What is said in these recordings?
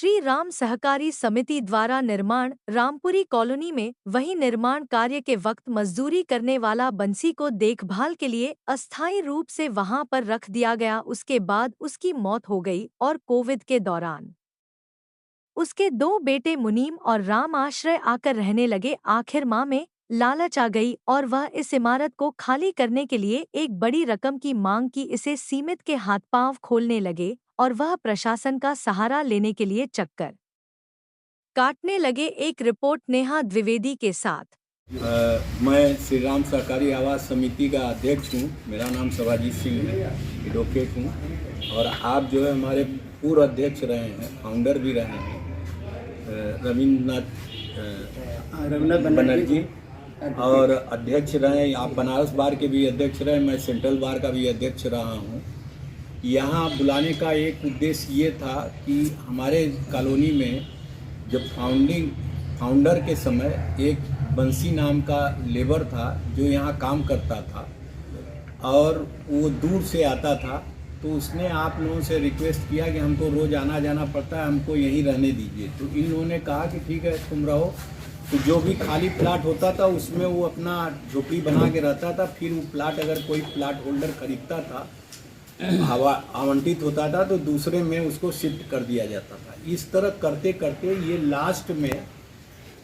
श्री राम सहकारी समिति द्वारा निर्माण रामपुरी कॉलोनी में वही निर्माण कार्य के वक्त मजदूरी करने वाला बंसी को देखभाल के लिए अस्थायी रूप से वहां पर रख दिया गया। उसके बाद उसकी मौत हो गई और कोविड के दौरान उसके दो बेटे मुनीम और राम आश्रय आकर रहने लगे। आखिर मां में लालच आ गई और वह इस इमारत को खाली करने के लिए एक बड़ी रकम की मांग की। इसे सीमित के हाथ पांव खोलने लगे और वह प्रशासन का सहारा लेने के लिए चक्कर काटने लगे। एक रिपोर्ट नेहा द्विवेदी के साथ। मैं श्री राम सहकारी आवास समिति का अध्यक्ष हूँ। मेरा नाम सभाजीत सिंह है, एडवोकेट हूँ। और आप जो है हमारे पूर्व अध्यक्ष रहे हैं, फाउंडर भी रहे हैं, रविन्द्रनाथ बनर्जी, और अध्यक्ष रहे। आप बनारस बार के भी अध्यक्ष रहे, मैं सेंट्रल बार का भी अध्यक्ष रहा हूँ। यहाँ बुलाने का एक उद्देश्य ये था कि हमारे कॉलोनी में जब फाउंडर के समय एक बंसी नाम का लेबर था जो यहाँ काम करता था और वो दूर से आता था, तो उसने आप लोगों से रिक्वेस्ट किया कि हमको रोज़ आना जाना पड़ता है, हमको यहीं रहने दीजिए। तो इन लोगों ने कहा कि ठीक है तुम रहो। तो जो भी खाली प्लाट होता था उसमें वो अपना झोपड़ी बना के रहता था। फिर वो प्लाट अगर कोई प्लाट होल्डर खरीदता था, आवंटित होता था, तो दूसरे में उसको शिफ्ट कर दिया जाता था। इस तरह करते करते ये लास्ट में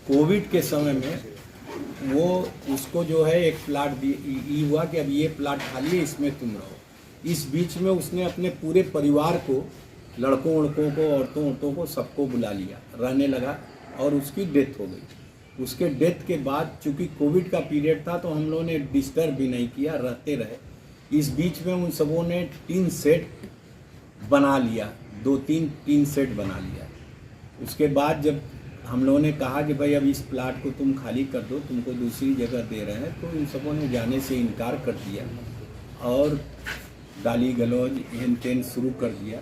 कोविड के समय में वो उसको जो है एक प्लाट ये हुआ कि अब ये प्लाट खाली है, इसमें तुम रहो। इस बीच में उसने अपने पूरे परिवार को, लड़कों वड़कों को, औरतों को, सबको बुला लिया, रहने लगा और उसकी डेथ हो गई। उसके डेथ के बाद चूँकि कोविड का पीरियड था तो हम लोगों ने डिस्टर्ब भी नहीं किया, रहते रहे। इस बीच में उन सबों ने टीन सेट बना लिया, 2-3 टीन सेट बना लिया। उसके बाद जब हम लोगों ने कहा कि भाई अब इस प्लाट को तुम खाली कर दो, तुमको दूसरी जगह दे रहे हैं, तो इन सबों ने जाने से इनकार कर दिया और गाली गलौज हेन टेन शुरू कर दिया।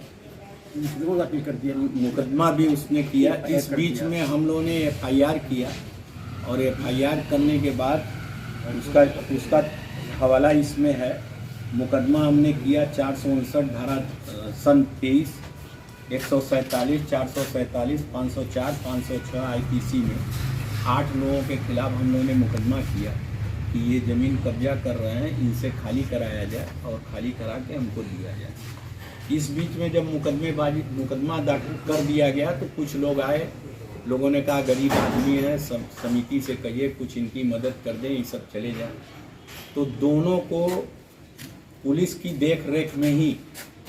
मुकदमा भी उसने किया। इस बीच में हम लोगों ने FIR किया और FIR करने के बाद उसका हवाला इसमें है। मुकदमा हमने किया 459 धारा सन 23, 147, 447, 504, 506 IPC में 8 लोगों के खिलाफ हम लोगों ने मुकदमा किया कि ये ज़मीन कब्जा कर रहे हैं, इनसे खाली कराया जाए और खाली करा के हमको दिया जाए। इस बीच में जब मुकदमा दाखिल कर दिया गया तो कुछ लोग आए, लोगों ने कहा गरीब आदमी है, समिति से कहिए कुछ इनकी मदद कर दें, ये सब चले जाए। तो दोनों को पुलिस की देख रेख में ही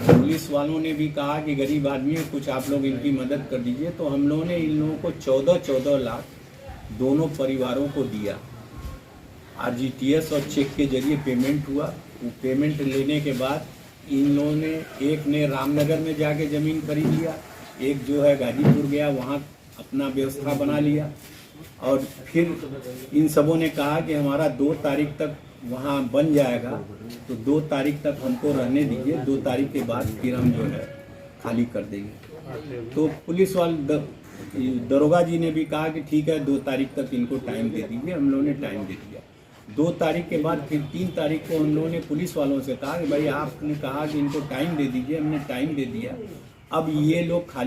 पुलिस वालों ने भी कहा कि गरीब आदमी है, कुछ आप लोग इनकी मदद कर दीजिए। तो हम लोगों ने इन लोगों को 14 लाख दोनों परिवारों को दिया। RGTS और चेक के जरिए पेमेंट हुआ। वो पेमेंट लेने के बाद इन लोगों ने, एक ने रामनगर में जाके ज़मीन खरीद लिया, एक जो है गाजीपुर गया, वहाँ अपना व्यवस्था बना लिया। और फिर इन सबों ने कहा कि हमारा 2 तारीख तक वहाँ बन जाएगा, तो 2 तारीख तक हमको रहने दीजिए, 2 तारीख के बाद फिर हम जो है खाली कर देंगे। तो पुलिस वाले दरोगा जी ने भी कहा कि ठीक है 2 तारीख तक इनको टाइम दे दीजिए। हम लोगों ने टाइम दे दिया। 2 तारीख के बाद फिर 3 तारीख को हम लोगों ने पुलिस वालों से कहा कि भाई आपने कहा कि इनको टाइम दे दीजिए, हमने टाइम दे दिया, अब ये लोग खाली